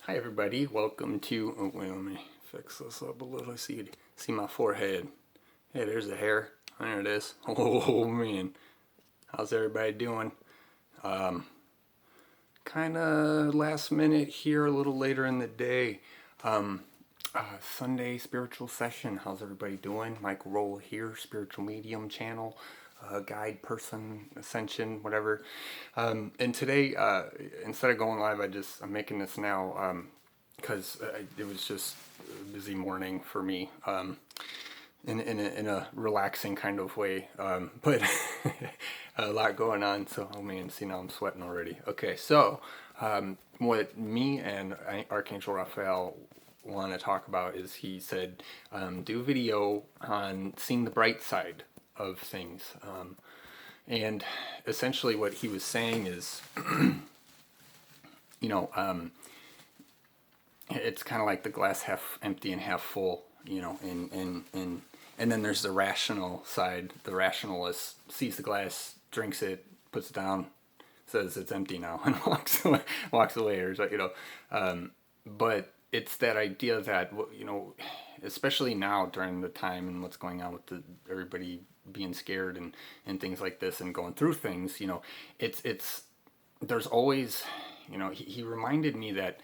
Hi everybody, welcome to, wait, let me fix this up a little. See my forehead. Hey, there's the hair. There it is. Oh man, how's everybody doing? Kind of last minute here, a little later in the day. Sunday spiritual session. How's everybody doing? Rolla here, spiritual medium channel, guide person, ascension, whatever. And today, instead of going live, I'm making this now because it was just a busy morning for me. In a relaxing kind of way, but a lot going on. So, oh man, see, now I'm sweating already. Okay, so what me and Archangel Raphael want to talk about is, he said, do a video on seeing the bright side of things. And essentially what he was saying is, it's kind of like the glass half empty and half full, and then there's the rational side. The rationalist sees the glass, drinks it, puts it down, says it's empty now, and walks away, or but it's that idea that, especially now during the time and what's going on with everybody being scared and things like this and going through things, it's there's always, he reminded me that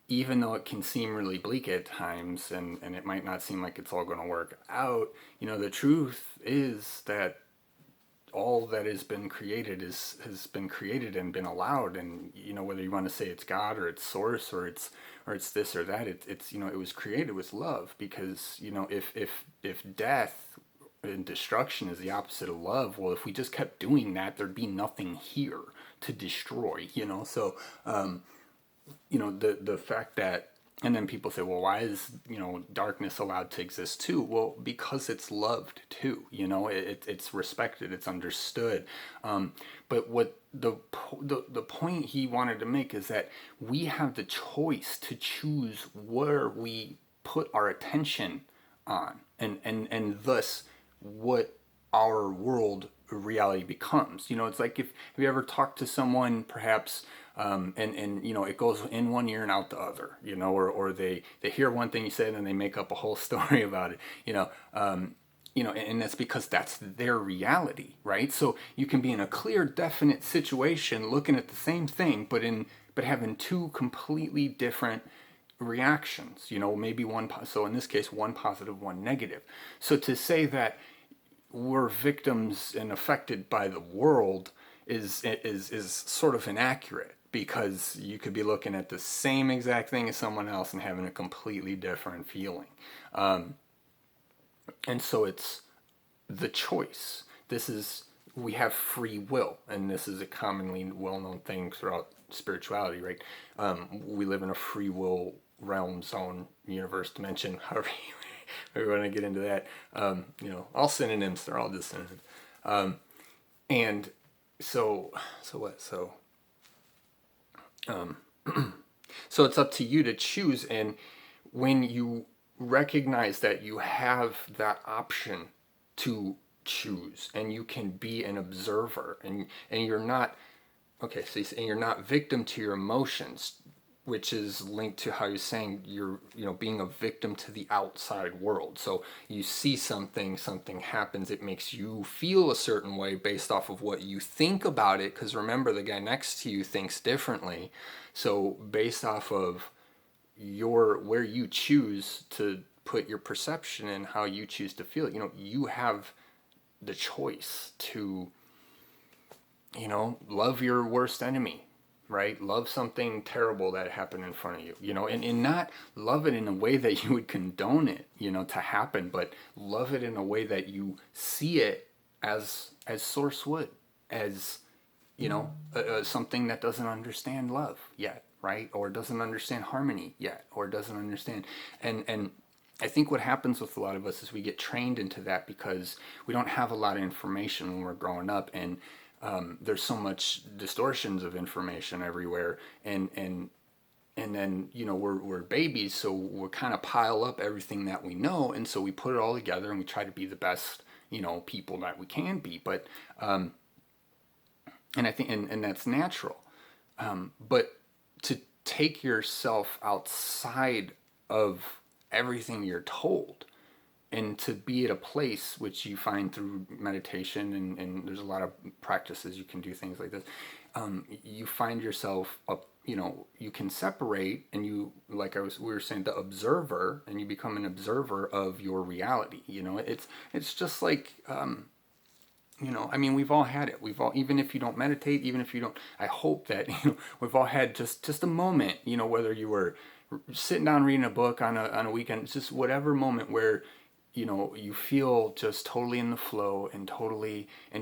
even though it can seem really bleak at times, and it might not seem like it's all going to work out, the truth is that all that has been created has been created and been allowed. And whether you want to say it's God or it's source or it's this or that, it's it was created with love. Because if death and destruction is the opposite of love, well, if we just kept doing that, there'd be nothing here to destroy. So the fact that, and then people say, well, why is darkness allowed to exist too? Well, because it's loved too. It's respected, it's understood. But what the point he wanted to make is that we have the choice to choose where we put our attention on, and thus what our world reality becomes. It's like, if you ever talked to someone, perhaps, and it goes in one ear and out the other, or they hear one thing you said and they make up a whole story about it, and that's because that's their reality, right? So you can be in a clear, definite situation looking at the same thing, but having two completely different reactions, maybe so in this case, one positive, one negative. So to say that we're victims and affected by the world is sort of inaccurate, because you could be looking at the same exact thing as someone else and having a completely different feeling. And so it's the choice. We have free will, and this is a commonly well-known thing throughout spirituality, right? We live in a free will realm, zone, universe, dimension, however you want to get into that. All synonyms, they're all just synonyms. And so what? So it's up to you to choose. And when you recognize that you have that option to choose, and you can be an observer, and you're not, okay, so you're not victim to your emotions, which is linked to how you're saying you're, being a victim to the outside world. So you see something happens, it makes you feel a certain way based off of what you think about it, because remember, the guy next to you thinks differently. So based off of where you choose to put your perception and how you choose to feel, you have the choice to, love your worst enemy, right? Love something terrible that happened in front of you, and not love it in a way that you would condone it, to happen, but love it in a way that you see it as source would, as, something that doesn't understand love yet, right? Or doesn't understand harmony yet, or doesn't understand. And I think what happens with a lot of us is we get trained into that because we don't have a lot of information when we're growing up, and there's so much distortions of information everywhere, and then we're babies, so we kind of pile up everything that we know, and so we put it all together and we try to be the best people that we can be. But and I think and that's natural, but to take yourself outside of everything you're told, and to be at a place which you find through meditation, and there's a lot of practices you can do things like this. You find yourself up, you can separate, and you, like we were saying, the observer, and you become an observer of your reality. It's just like, I mean, we've all had it. We've all, even if you don't meditate, even if you don't, I hope that, we've all had just a moment, whether you were sitting down reading a book on a weekend, just whatever moment where, you feel just totally in the flow, and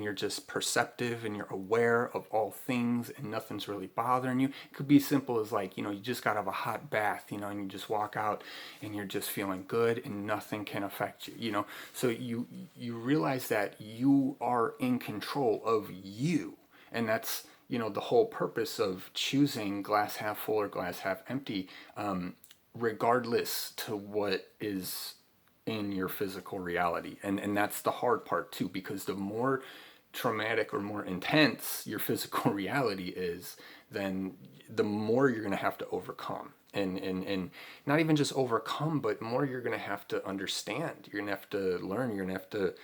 you're just perceptive, and you're aware of all things, and nothing's really bothering you. It could be simple as like, you just got out of a hot bath, and you just walk out and you're just feeling good, and nothing can affect you, so you realize that you are in control of you. And that's, the whole purpose of choosing glass half full or glass half empty, regardless to what is in your physical reality. And that's the hard part too, because the more traumatic or more intense your physical reality is, then the more you're going to have to overcome. And not even just overcome, but more you're going to have to understand. You're going to have to learn. You're going to have to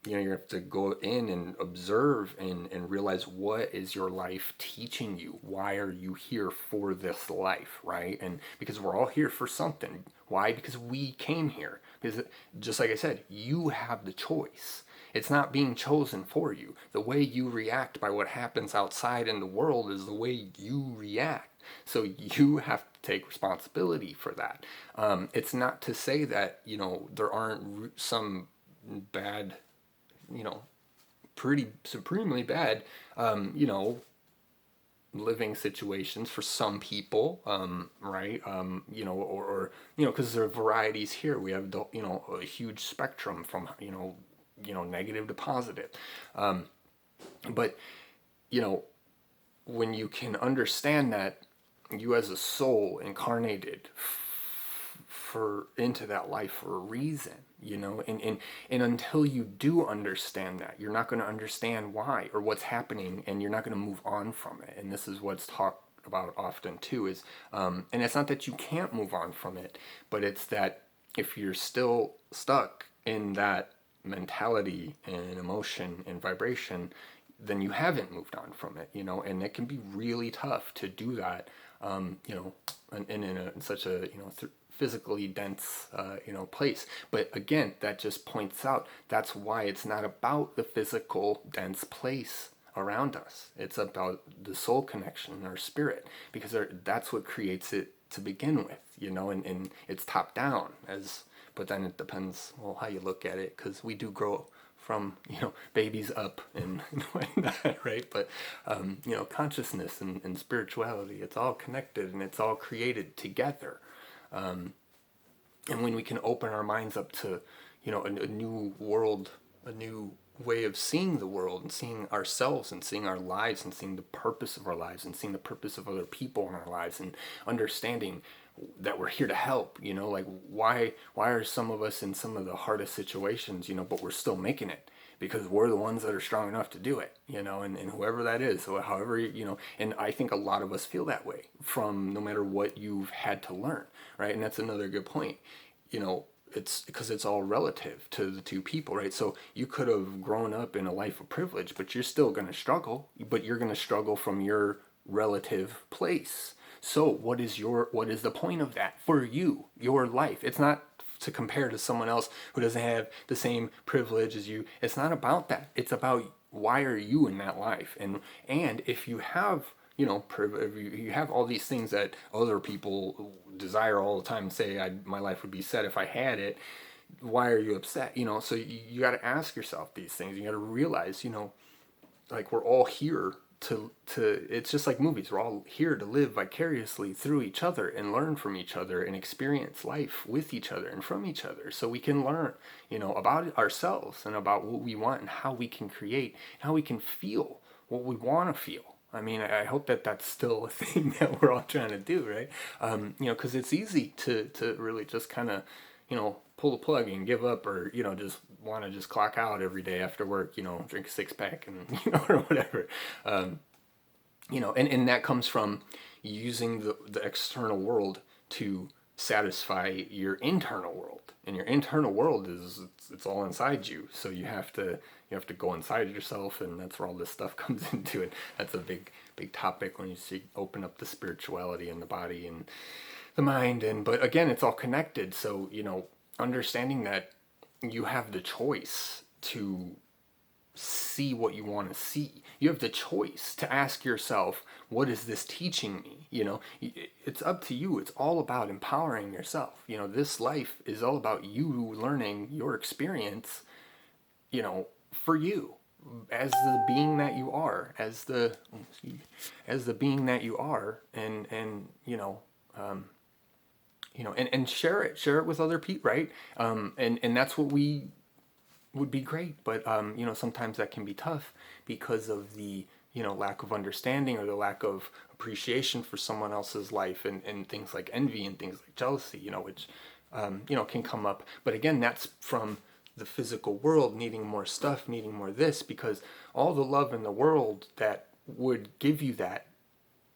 you have to go in and observe, and realize, what is your life teaching you? Why are you here for this life, right? And because we're all here for something. Why? Because we came here. Because just like I said, you have the choice. It's not being chosen for you. The way you react by what happens outside in the world is the way you react. So you have to take responsibility for that. It's not to say that, there aren't some bad, pretty supremely bad, living situations for some people, right? Or because there are varieties here. We have a huge spectrum from negative to positive, but when you can understand that you as a soul incarnated for into that life for a reason, and until you do understand that, you're not going to understand why or what's happening, and you're not going to move on from it. And this is what's talked about often too, is and it's not that you can't move on from it, but it's that if you're still stuck in that mentality and emotion and vibration, then you haven't moved on from it, and it can be really tough to do that, in such a, physically dense, place. But again, that just points out, that's why it's not about the physical dense place around us. It's about the soul connection, our spirit, because that's what creates it to begin with, and it's top down, but then it depends, how you look at it, because we do grow from, babies up and whatnot, right? But, consciousness and spirituality, it's all connected, and it's all created together. And when we can open our minds up to, a new world, a new way of seeing the world, and seeing ourselves, and seeing our lives, and seeing the purpose of our lives, and seeing the purpose of other people in our lives, and understanding that we're here to help, like why are some of us in some of the hardest situations, but we're still making it, because we're the ones that are strong enough to do it, and whoever that is, so however, and I think a lot of us feel that way from no matter what you've had to learn, right? And that's another good point, it's because it's all relative to the two people, right? So you could have grown up in a life of privilege, but you're still going to struggle, but you're going to struggle from your relative place. So what is the point of that for you, your life? It's not to compare to someone else who doesn't have the same privilege as you. It's not about that. It's about, why are you in that life? And if you have, if you have all these things that other people desire all the time, and say, my life would be set if I had it, why are you upset? So you got to ask yourself these things. You got to realize, like, we're all here to it's just like movies. We're all here to live vicariously through each other, and learn from each other, and experience life with each other and from each other, so we can learn, about ourselves, and about what we want, and how we can create, and how we can feel what we want to feel. I mean, I hope that that's still a thing that we're all trying to do, right? Because it's easy to really just kind of, pull the plug and give up, or, just want to just clock out every day after work, drink a 6-pack and, or whatever. And that comes from using the external world to satisfy your internal world. And your internal world it's all inside you. So you have to go inside yourself, and that's where all this stuff comes into it. That's a big topic when you open up the spirituality and the body and the mind. But again, it's all connected. So understanding that you have the choice to see what you want to see. You have the choice to ask yourself, what is this teaching me? It's up to you. It's all about empowering yourself. This life is all about you learning your experience, for you, as the being that you are, as the being that you are, and share it with other people, right? And that's what we would be great, but sometimes that can be tough because of the lack of understanding or the lack of appreciation for someone else's life, and things like envy and things like jealousy, which can come up. But again, that's from the physical world needing more stuff, needing more this, because all the love in the world that would give you that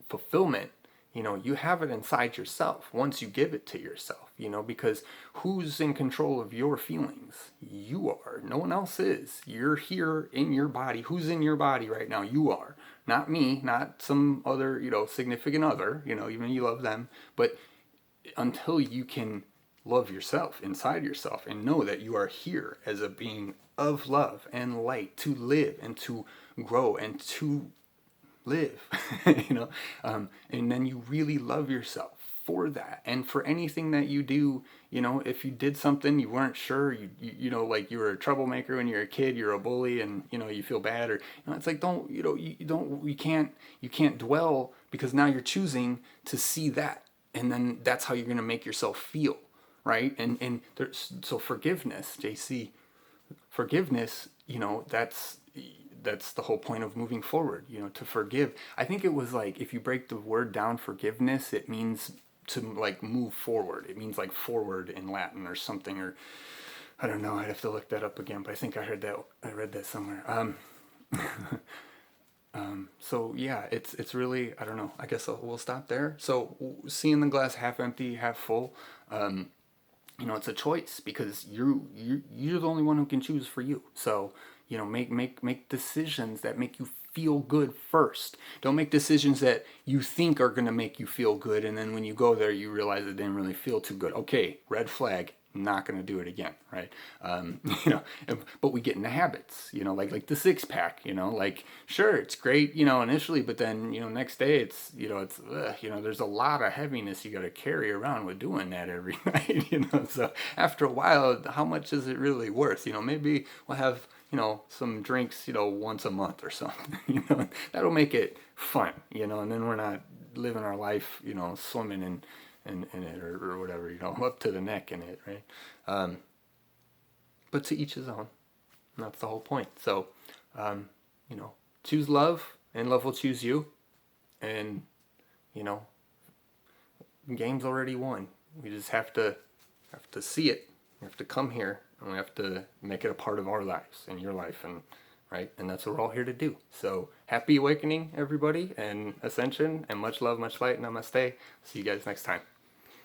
fulfillment, you have it inside yourself once you give it to yourself, because who's in control of your feelings? You are. No one else is. You're here in your body. Who's in your body right now? You are. Not me, not some other, significant other, even you love them. But until you can love yourself inside yourself and know that you are here as a being of love and light to live and to grow and to live, and then you really love yourself for that, and for anything that you do. If you did something you weren't sure, like you were a troublemaker when you were a kid, you're a bully, and you feel bad, or it's like, you can't dwell, because now you're choosing to see that, and then that's how you're going to make yourself feel, right? So forgiveness, JC, forgiveness, that's the whole point of moving forward, to forgive. I think it was like, if you break the word down, forgiveness, it means to like move forward. It means like forward in Latin or something, or I don't know. I'd have to look that up again, but I think I read that somewhere. So yeah, it's really, I don't know. I guess we'll stop there. So seeing the glass half empty, half full, it's a choice, because you're the only one who can choose for you. So make decisions that make you feel good first. Don't make decisions that you think are going to make you feel good, and then when you go there you realize it didn't really feel too good. Okay, red flag. Not going to do it again, right? But we get into habits, like the six pack, like, sure, it's great, initially, but then, next day there's a lot of heaviness you got to carry around with doing that every night, so after a while, how much is it really worth? Maybe we'll have, some drinks, once a month or something, that'll make it fun, and then we're not living our life, swimming in it, or whatever, up to the neck in it, right? But to each his own. And that's the whole point. So, choose love, and love will choose you. And, game's already won. We just have to see it. We have to come here, and we have to make it a part of our lives and your life, and right? And that's what we're all here to do. So happy awakening, everybody, and ascension, and much love, much light. Namaste. See you guys next time.